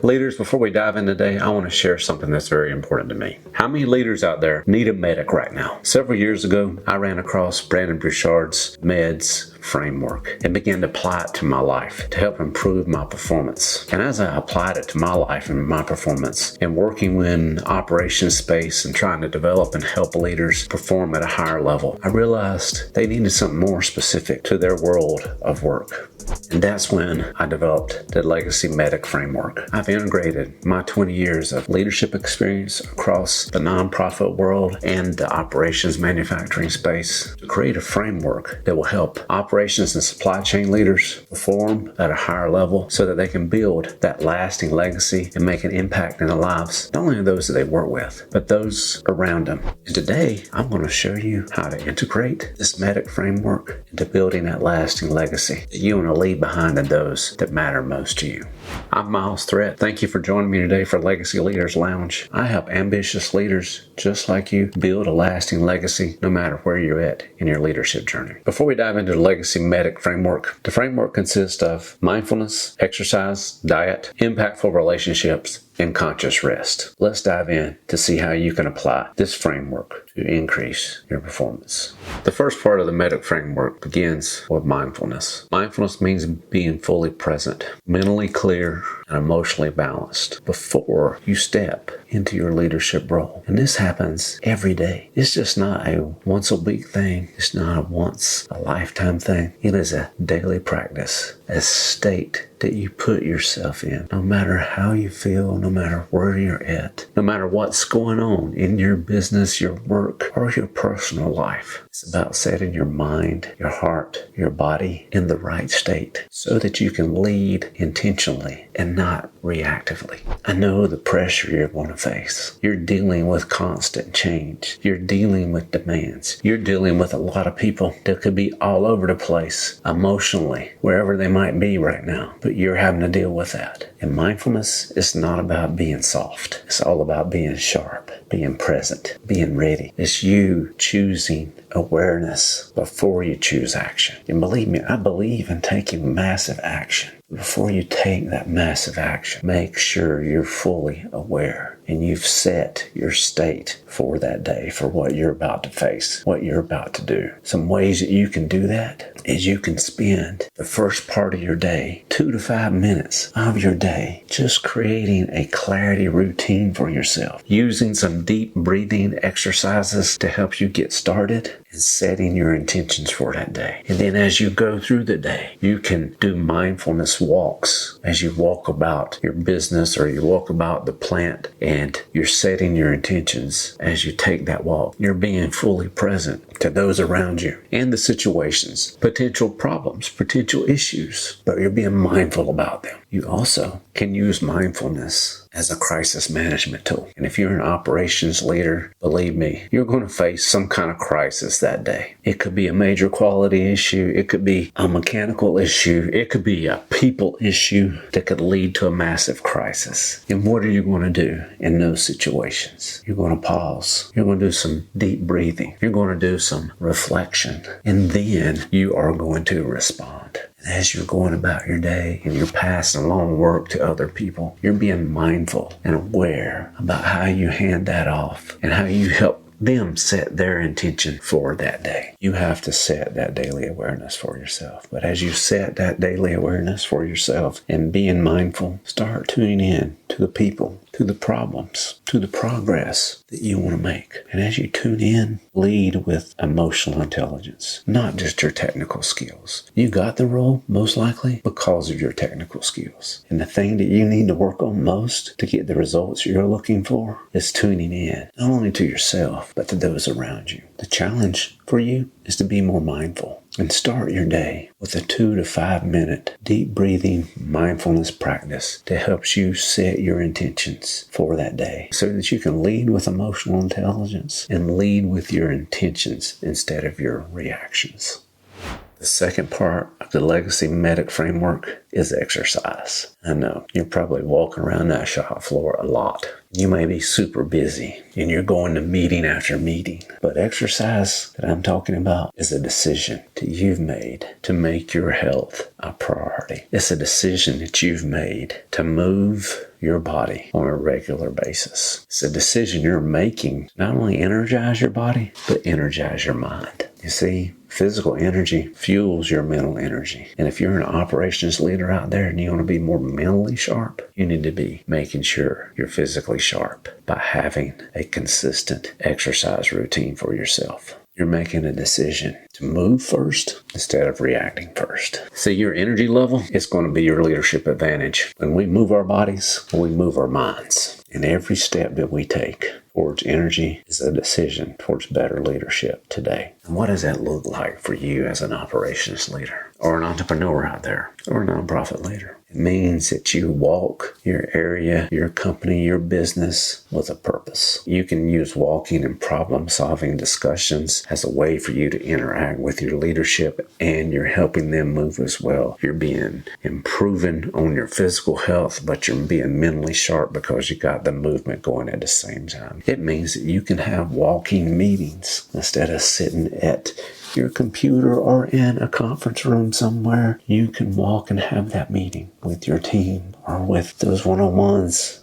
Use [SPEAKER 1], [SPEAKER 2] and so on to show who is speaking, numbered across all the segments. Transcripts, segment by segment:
[SPEAKER 1] Leaders, before we dive in today, I want to share something that's very important to me. How many leaders out there need a medic right now? Several years ago, I ran across Brandon Bouchard's MEDS framework and began to apply it to my life to help improve my performance. And as I applied it to my life and my performance and working in operations space and trying to develop and help leaders perform at a higher level, I realized they needed something more specific to their world of work. And that's when I developed the Legacy Medic framework. I've integrated my 20 years of leadership experience across the nonprofit world and the operations manufacturing space to create a framework that will help operations and supply chain leaders perform at a higher level so that they can build that lasting legacy and make an impact in the lives, not only of those that they work with, but those around them. And today, I'm going to show you how to integrate this Medic framework into building that lasting legacy that you want to leave behind in those that matter most to you. I'm Miles Threat. Thank you for joining me today for Legacy Leaders Lounge. I help ambitious leaders just like you build a lasting legacy no matter where you're at in your leadership journey. Before we dive into the Legacy Medic framework, the framework consists of mindfulness, exercise, diet, impactful relationships, and conscious rest. Let's dive in to see how you can apply this framework to increase your performance. The first part of the Medic framework begins with mindfulness. Mindfulness means being fully present, mentally clear, and emotionally balanced before you step into your leadership role. And this happens every day. It's just not a once a week thing. It's not a once a lifetime thing. It is a daily practice, a state that you put yourself in. No matter how you feel, no matter where you're at, no matter what's going on in your business, your work, or your personal life. It's about setting your mind, your heart, your body in the right state so that you can lead intentionally and not reactively. I know the pressure you're going to face. You're dealing with constant change. You're dealing with demands. You're dealing with a lot of people that could be all over the place emotionally, wherever they might be right now. But you're having to deal with that. And mindfulness is not about being soft. It's all about being sharp, being present, being ready. It's you choosing awareness before you choose action. And believe me, I believe in taking massive action. Before you take that massive action, make sure you're fully aware and you've set your state for that day, for what you're about to face, what you're about to do. Some ways that you can do that is you can spend the first part of your day, 2 to 5 minutes of your day, just creating a clarity routine for yourself, using some deep breathing exercises to help you get started and setting your intentions for that day. And then as you go through the day, you can do mindfulness walks as you walk about your business or you walk about the plant and you're setting your intentions as you take that walk. You're being fully present to those around you and the situations, potential problems, potential issues, but you're being mindful about them. You also can use mindfulness as a crisis management tool. And if you're an operations leader, believe me, you're going to face some kind of crisis that day. It could be a major quality issue. It could be a mechanical issue. It could be a people issue that could lead to a massive crisis. And what are you going to do in those situations? You're going to pause. You're going to do some deep breathing. You're going to do some reflection. And then you are going to respond. As you're going about your day and you're passing along work to other people, you're being mindful and aware about how you hand that off and how you help them set their intention for that day. You have to set that daily awareness for yourself. But as you set that daily awareness for yourself and being mindful, start tuning in to the people, to the problems, to the progress that you want to make. And as you tune in, lead with emotional intelligence, not just your technical skills. You got the role, most likely, because of your technical skills. And the thing that you need to work on most to get the results you're looking for is tuning in, not only to yourself, but to those around you. The challenge for you is to be more mindful and start your day with a 2 to 5 minute deep breathing mindfulness practice that helps you set your intentions for that day so that you can lead with emotional intelligence and lead with your intentions instead of your reactions. The second part of the legacy medic framework is exercise. I know you're probably walking around that shop floor a lot. You may be super busy and you're going to meeting after meeting, but exercise that I'm talking about is a decision that you've made to make your health a priority. It's a decision that you've made to move your body on a regular basis. It's a decision you're making to not only energize your body, but energize your mind. You see, physical energy fuels your mental energy. And if you're an operations leader out there and you want to be more mentally sharp, you need to be making sure you're physically sharp by having a consistent exercise routine for yourself. You're making a decision to move first instead of reacting first. See, your energy level is going to be your leadership advantage. When we move our bodies, we move our minds. And every step that we take towards energy is a decision towards better leadership today. And what does that look like for you as an operations leader or an entrepreneur out there or a nonprofit leader? It means that you walk your area, your company, your business with a purpose. You can use walking and problem-solving discussions as a way for you to interact with your leadership, and you're helping them move as well. You're being improving on your physical health, but you're being mentally sharp because you got the movement going at the same time. It means that you can have walking meetings instead of sitting at your computer or in a conference room somewhere. You can walk and have that meeting with your team or with those one-on-ones.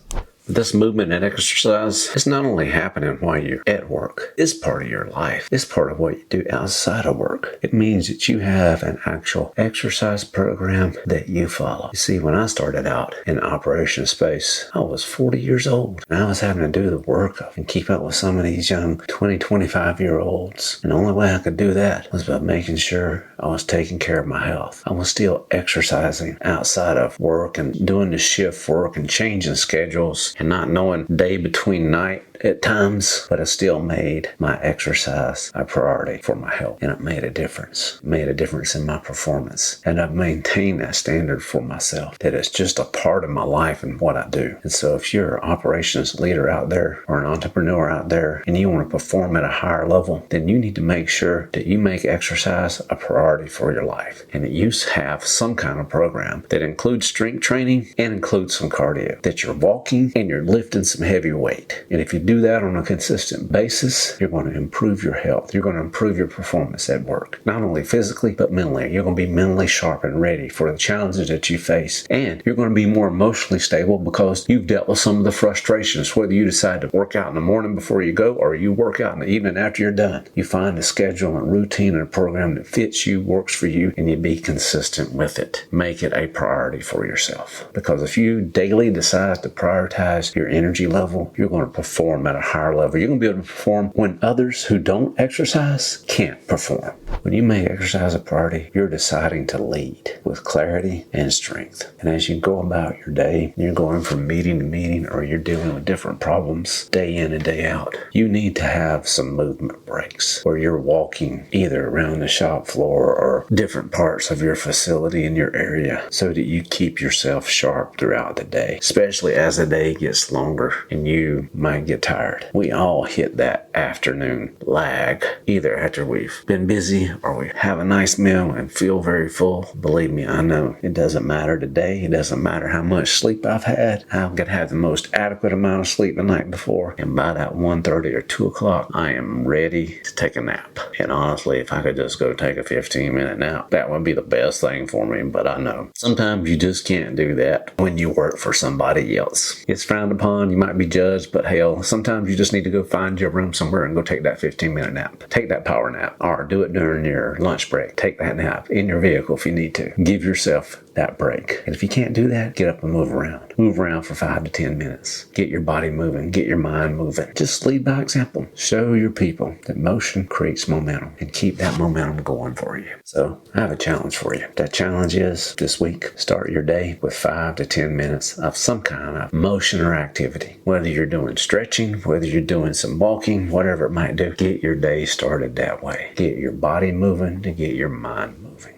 [SPEAKER 1] This movement and exercise is not only happening while you're at work. It's part of your life. It's part of what you do outside of work. It means that you have an actual exercise program that you follow. You see, when I started out in operation space, I was 40 years old, and I was having to do the work and keep up with some of these young 20, 25-year-olds. And the only way I could do that was by making sure I was taking care of my health. I was still exercising outside of work and doing the shift work and changing schedules and not knowing day between night at times, but I still made my exercise a priority for my health, and it made a difference. It made a difference in my performance, and I've maintained that standard for myself, that it's just a part of my life and what I do. And so if you're an operations leader out there or an entrepreneur out there and you want to perform at a higher level, then you need to make sure that you make exercise a priority for your life, and that you have some kind of program that includes strength training and includes some cardio, that you're walking and you're lifting some heavy weight. And if you do that on a consistent basis, you're going to improve your health. You're going to improve your performance at work, not only physically, but mentally. You're going to be mentally sharp and ready for the challenges that you face. And you're going to be more emotionally stable because you've dealt with some of the frustrations, whether you decide to work out in the morning before you go or you work out in the evening after you're done. You find a schedule and routine and a program that fits you, works for you, and you be consistent with it. Make it a priority for yourself. Because if you daily decide to prioritize your energy level, you're going to perform at a higher level. You're going to be able to perform when others who don't exercise can't perform. When you make exercise a priority, you're deciding to lead with clarity and strength. And as you go about your day, you're going from meeting to meeting, or you're dealing with different problems day in and day out, you need to have some movement breaks where you're walking either around the shop floor or different parts of your facility in your area so that you keep yourself sharp throughout the day, especially as the day gets longer and you might get tired. We all hit that afternoon lag, either after we've been busy or we have a nice meal and feel very full. Believe me, I know it doesn't matter today. It doesn't matter how much sleep I've had. I'm going to have the most adequate amount of sleep the night before, and by that 1:30 or 2 o'clock, I am ready to take a nap. And honestly, if I could just go take a 15-minute nap, that would be the best thing for me. But I know sometimes you just can't do that when you work for somebody else. It's frowned upon. You might be judged, but hell, sometimes you just need to go find your room somewhere and go take that 15-minute nap. Take that power nap, or do it during your lunch break. Take that nap in your vehicle if you need to. Give yourself that break. And if you can't do that, get up and move around. Move around for 5 to 10 minutes. Get your body moving. Get your mind moving. Just lead by example. Show your people that motion creates momentum, and keep that momentum going for you. So I have a challenge for you. That challenge is this week, start your day with 5 to 10 minutes of some kind of motion or activity. Whether you're doing stretching, whether you're doing some walking, whatever it might do, get your day started that way. Get your body moving to get your mind moving.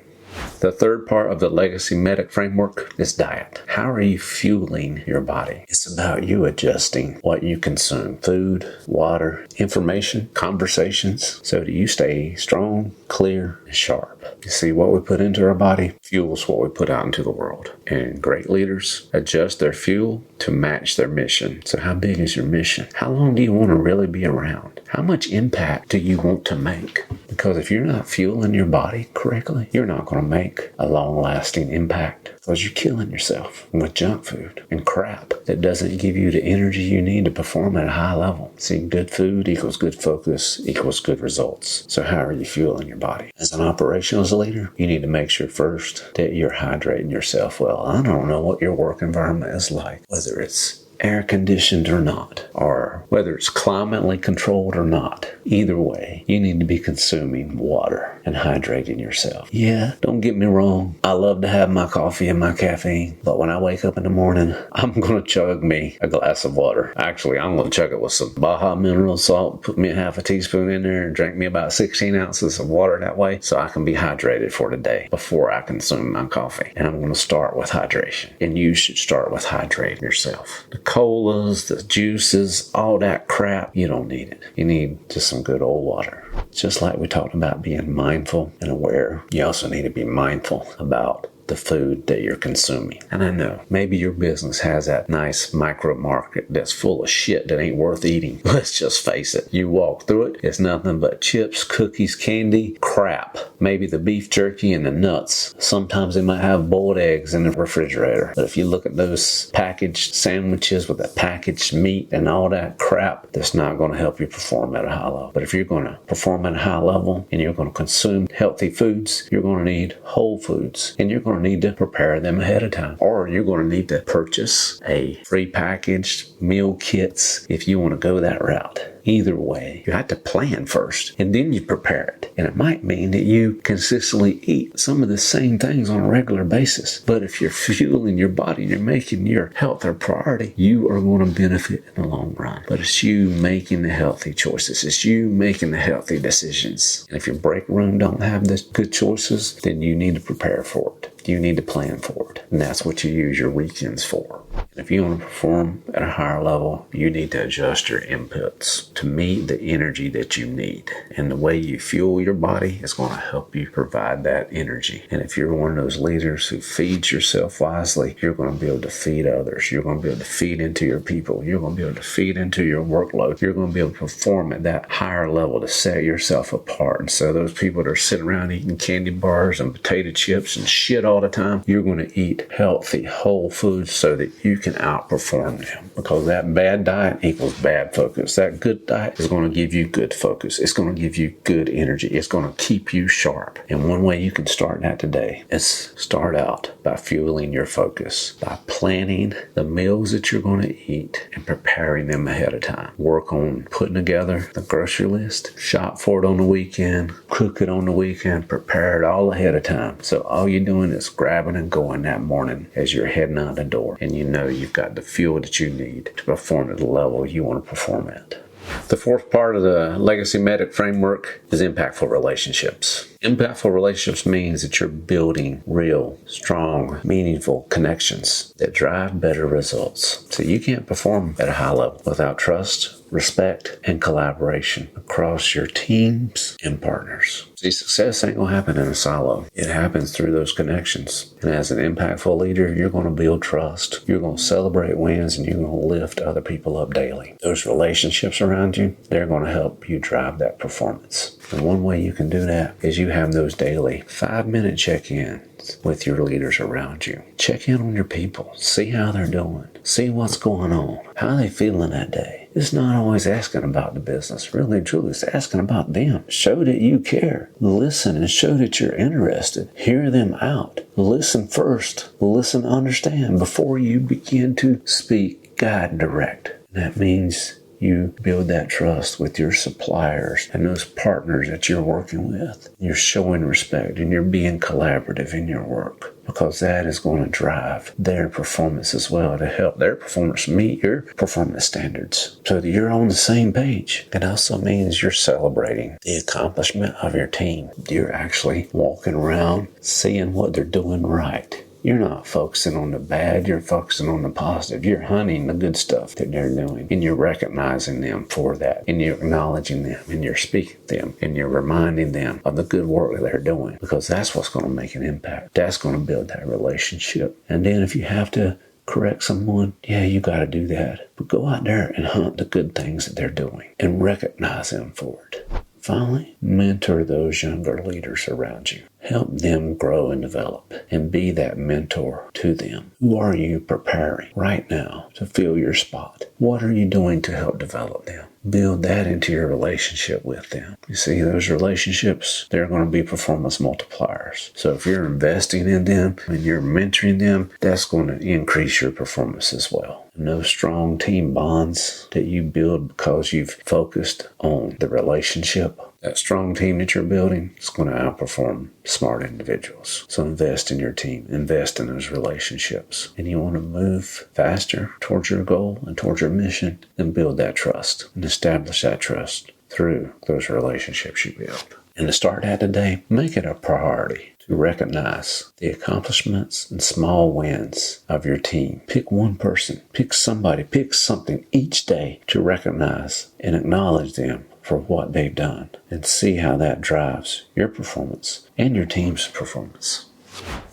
[SPEAKER 1] The third part of the legacy medic framework is diet. How are you fueling your body? It's about you adjusting what you consume. Food, water, information, conversations, so that you stay strong, clear, and sharp. You see, what we put into our body fuels what we put out into the world. And great leaders adjust their fuel to match their mission. So how big is your mission? How long do you want to really be around? How much impact do you want to make? Because if you're not fueling your body correctly, you're not going to make a long-lasting impact, because you're killing yourself with junk food and crap that doesn't give you the energy you need to perform at a high level. See, good food equals good focus equals good results. So how are you fueling your body? As an operations leader, you need to make sure first that you're hydrating yourself well. I don't know what your work environment is like, whether it's air conditioned or not, or whether it's climately controlled or not. Either way, you need to be consuming water and hydrating yourself. Yeah, don't get me wrong. I love to have my coffee and my caffeine, but when I wake up in the morning, I'm going to chug me a glass of water. Actually, I'm going to chug it with some Baja mineral salt, put me a half a teaspoon in there, and drink me about 16 ounces of water that way, so I can be hydrated for the day before I consume my coffee. And I'm going to start with hydration. And you should start with hydrating yourself. The colas, the juices, all that crap, you don't need it. You need just some good old water. Just like we talked about being mindful and aware, you also need to be mindful about the food that you're consuming. And I know maybe your business has that nice micro market that's full of shit that ain't worth eating. Let's just face it. You walk through it, it's nothing but chips, cookies, candy, crap. Maybe the beef jerky and the nuts. Sometimes they might have boiled eggs in the refrigerator. But if you look at those packaged sandwiches with that packaged meat and all that crap, that's not going to help you perform at a high level. But if you're going to perform at a high level and you're going to consume healthy foods, you're going to need whole foods. And you're going to need to prepare them ahead of time, or you're going to need to purchase a pre-packaged meal kits if you want to go that route. Either way, you have to plan first, and then you prepare it. And it might mean that you consistently eat some of the same things on a regular basis. But if you're fueling your body and you're making your health a priority, you are going to benefit in the long run. But it's you making the healthy choices. It's you making the healthy decisions. And if your break room don't have the good choices, then you need to prepare for it. You need to plan for it. And that's what you use your weekends for. And if you want to perform at a higher level, you need to adjust your inputs to meet the energy that you need. And the way you fuel your body is going to help you provide that energy. And if you're one of those leaders who feeds yourself wisely, you're going to be able to feed others. You're going to be able to feed into your people. You're going to be able to feed into your workload. You're going to be able to perform at that higher level to set yourself apart. And so those people that are sitting around eating candy bars and potato chips and shit all the time, you're going to eat healthy, whole foods so that you can outperform them. Because that bad diet equals bad focus. That good diet is going to give you good focus. It's going to give you good energy. It's going to keep you sharp. And one way you can start that today is start out by fueling your focus, by planning the meals that you're going to eat and preparing them ahead of time. Work on putting together the grocery list, shop for it on the weekend, cook it on the weekend, prepare it all ahead of time. So all you're doing is grabbing and going that morning as you're heading out the door, and you know you've got the fuel that you need to perform at the level you want to perform at. The fourth part of the Legacy Medic framework is impactful relationships. Impactful relationships means that you're building real, strong, meaningful connections that drive better results. So you can't perform at a high level without trust, respect, and collaboration across your teams and partners. See, success ain't going to happen in a silo. It happens through those connections. And as an impactful leader, you're going to build trust. You're going to celebrate wins, and you're going to lift other people up daily. Those relationships around you, they're going to help you drive that performance. And one way you can do that is you have those daily 5-minute check-ins with your leaders around you. Check in on your people. See how they're doing. See what's going on. How are they feeling that day? It's not always asking about the business. Really and truly, it's asking about them. Show that you care. Listen and show that you're interested. Hear them out. Listen first. Listen to understand before you begin to speak, guide, and direct. That means You build that trust with your suppliers and those partners that you're working with. You're showing respect and you're being collaborative in your work, because that is going to drive their performance as well, to help their performance meet your performance standards so that you're on the same page. It also means you're celebrating the accomplishment of your team. You're actually walking around seeing what they're doing right. You're not focusing on the bad, you're focusing on the positive. You're hunting the good stuff that they're doing, and you're recognizing them for that, and you're acknowledging them, and you're speaking to them, and you're reminding them of the good work that they're doing, because that's what's going to make an impact. That's going to build that relationship. And then if you have to correct someone, yeah, you got to do that. But go out there and hunt the good things that they're doing and recognize them for it. Finally, mentor those younger leaders around you. Help them grow and develop, and be that mentor to them. Who are you preparing right now to fill your spot? What are you doing to help develop them? Build that into your relationship with them. You see, those relationships, they're going to be performance multipliers. So if you're investing in them and you're mentoring them, that's going to increase your performance as well. And those strong team bonds that you build because you've focused on the relationship, that strong team that you're building is going to outperform smart individuals. So invest in your team, invest in those relationships. And you want to move faster towards your goal and towards your mission, then build that trust and establish that trust through those relationships you build. And to start that today, make it a priority to recognize the accomplishments and small wins of your team. Pick one person, pick somebody, pick something each day to recognize and acknowledge them for what they've done, and see how that drives your performance and your team's performance.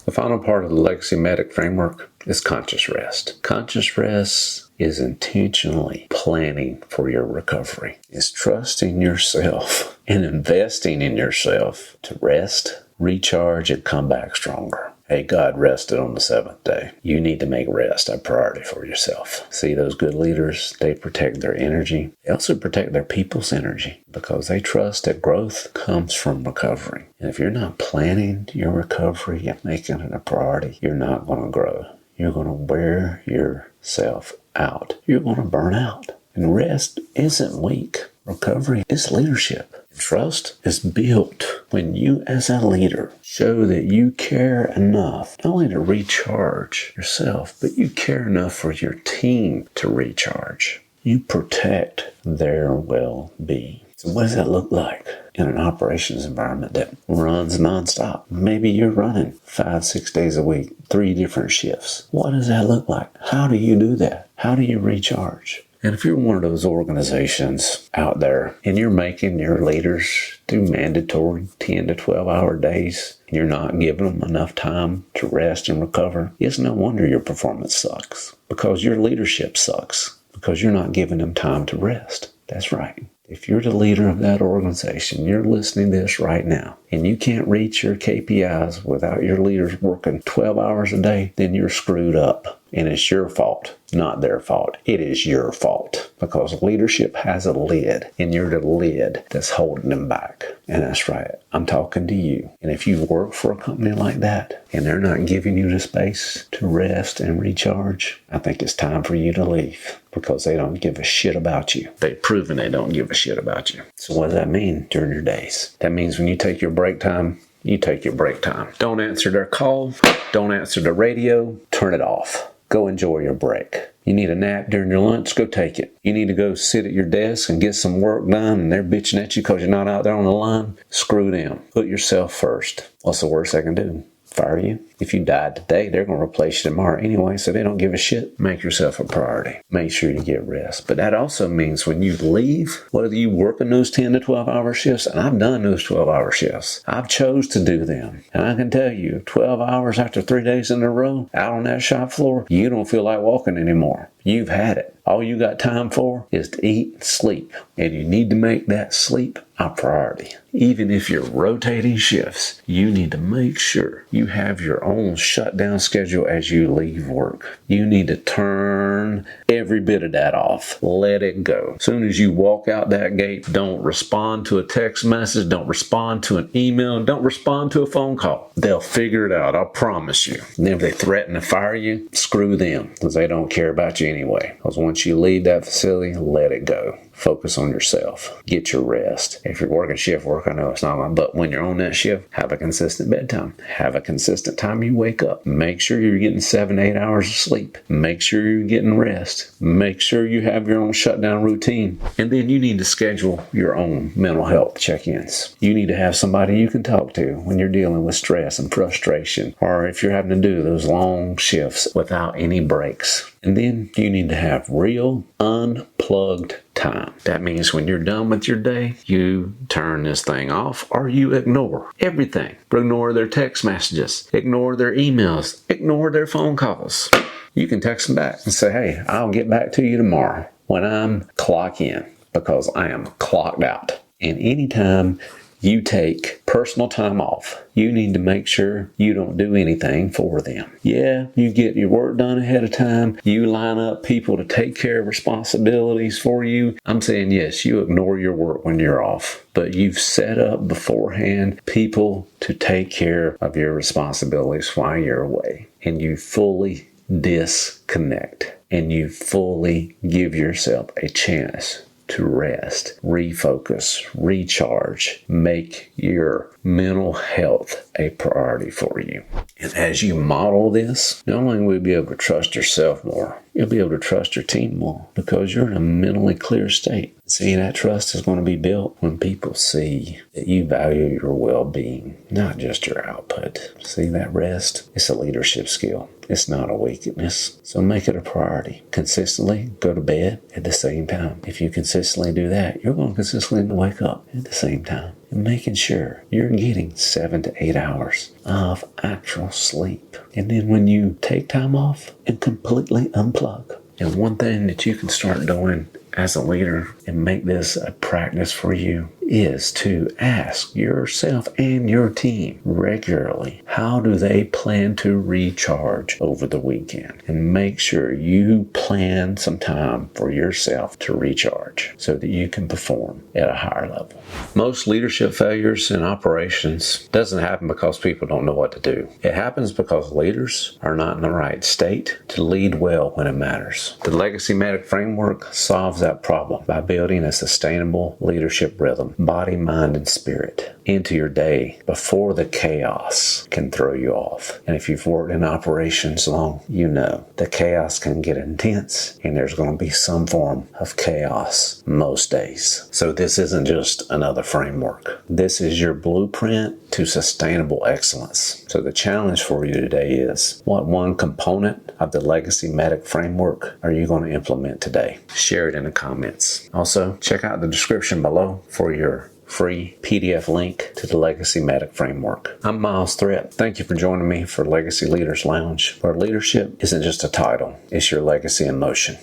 [SPEAKER 1] The final part of the Legacy Medic framework is conscious rest. Conscious rest is intentionally planning for your recovery. It's trusting yourself and investing in yourself to rest, recharge, and come back stronger. Hey, God rested on the seventh day. You need to make rest a priority for yourself. See, those good leaders, they protect their energy. They also protect their people's energy, because they trust that growth comes from recovery. And if you're not planning your recovery and making it a priority, you're not going to grow. You're going to wear yourself out. You're going to burn out. And rest isn't weak. Recovery is leadership. Trust is built when you, as a leader, show that you care enough not only to recharge yourself, but you care enough for your team to recharge. You protect their well-being. So what does that look like in an operations environment that runs nonstop? Maybe you're running 5-6 days a week, 3 different shifts. What does that look like? How do you do that? How do you recharge? And if you're one of those organizations out there and you're making your leaders do mandatory 10 to 12 hour days, and you're not giving them enough time to rest and recover, it's no wonder your performance sucks, because your leadership sucks, because you're not giving them time to rest. That's right. If you're the leader of that organization, you're listening to this right now, and you can't reach your KPIs without your leaders working 12 hours a day, then you're screwed up. And it's your fault, not their fault. It is your fault, because leadership has a lid, and you're the lid that's holding them back. And that's right. I'm talking to you. And if you work for a company like that and they're not giving you the space to rest and recharge, I think it's time for you to leave, because they don't give a shit about you. They've proven they don't give a shit about you. So what does that mean during your days? That means when you take your break time, you take your break time. Don't answer their call. Don't answer the radio. Turn it off. Go enjoy your break. You need a nap during your lunch, go take it. You need to go sit at your desk and get some work done, and they're bitching at you because you're not out there on the line. Screw them. Put yourself first. What's the worst they can do? Fire you? If you died today, they're going to replace you tomorrow anyway, so they don't give a shit. Make yourself a priority. Make sure you get rest. But that also means when you leave, whether you work in those 10 to 12 hour shifts, and I've done those 12 hour shifts. I've chose to do them. And I can tell you, 12 hours after 3 days in a row, out on that shop floor, you don't feel like walking anymore. You've had it. All you got time for is to eat and sleep. And you need to make that sleep a priority. Even if you're rotating shifts, you need to make sure you have your own shutdown schedule as you leave work. You need to turn every bit of that off. Let it go. As soon as you walk out that gate, don't respond to a text message. Don't respond to an email. Don't respond to a phone call. They'll figure it out. I promise you. And if they threaten to fire you, screw them, because they don't care about you anyway. Because once you leave that facility, let it go. Focus on yourself. Get your rest. If you're working shift work, I know it's not mine, but when you're on that shift, have a consistent bedtime. Have a consistent time you wake up. Make sure you're getting 7 to 8 hours of sleep. Make sure you're getting rest. Make sure you have your own shutdown routine. And then you need to schedule your own mental health check-ins. You need to have somebody you can talk to when you're dealing with stress and frustration, or if you're having to do those long shifts without any breaks. And then you need to have real unplugged time. That means when you're done with your day, you turn this thing off or you ignore everything. Ignore their text messages, ignore their emails, ignore their phone calls. You can text them back and say, hey, I'll get back to you tomorrow when I'm clock in, because I am clocked out. And anytime you take personal time off, you need to make sure you don't do anything for them. Yeah, you get your work done ahead of time. You line up people to take care of responsibilities for you. I'm saying, yes, you ignore your work when you're off, but you've set up beforehand people to take care of your responsibilities while you're away. And you fully disconnect and you fully give yourself a chance to rest, refocus, recharge, make your mental health a priority for you. And as you model this, not only will you be able to trust yourself more, you'll be able to trust your team more, because you're in a mentally clear state. See, that trust is going to be built when people see that you value your well-being, not just your output. See, that rest, it's a leadership skill. It's not a weakness. So make it a priority. Consistently go to bed at the same time. If you consistently do that, you're going to consistently wake up at the same time. And making sure you're getting 7 to 8 hours of actual sleep. And then when you take time off, and completely unplug. And one thing that you can start doing as a leader and make this a practice for you is to ask yourself and your team regularly, how do they plan to recharge over the weekend? And make sure you plan some time for yourself to recharge so that you can perform at a higher level. Most leadership failures in operations doesn't happen because people don't know what to do. It happens because leaders are not in the right state to lead well when it matters. The Legacy Medic framework solves that problem by building a sustainable leadership rhythm, body, mind, and spirit into your day before the chaos can throw you off. And if you've worked in operations long, you know the chaos can get intense, and there's going to be some form of chaos most days. So this isn't just another framework. This is your blueprint to sustainable excellence. So the challenge for you today is, what one component of the Legacy Medic framework are you going to implement today? Share it in the comments. Also, check out the description below for your free PDF link to the Legacy Medic framework. I'm Miles Threat. Thank you for joining me for Legacy Leaders Lounge, where leadership isn't just a title, it's your legacy in motion.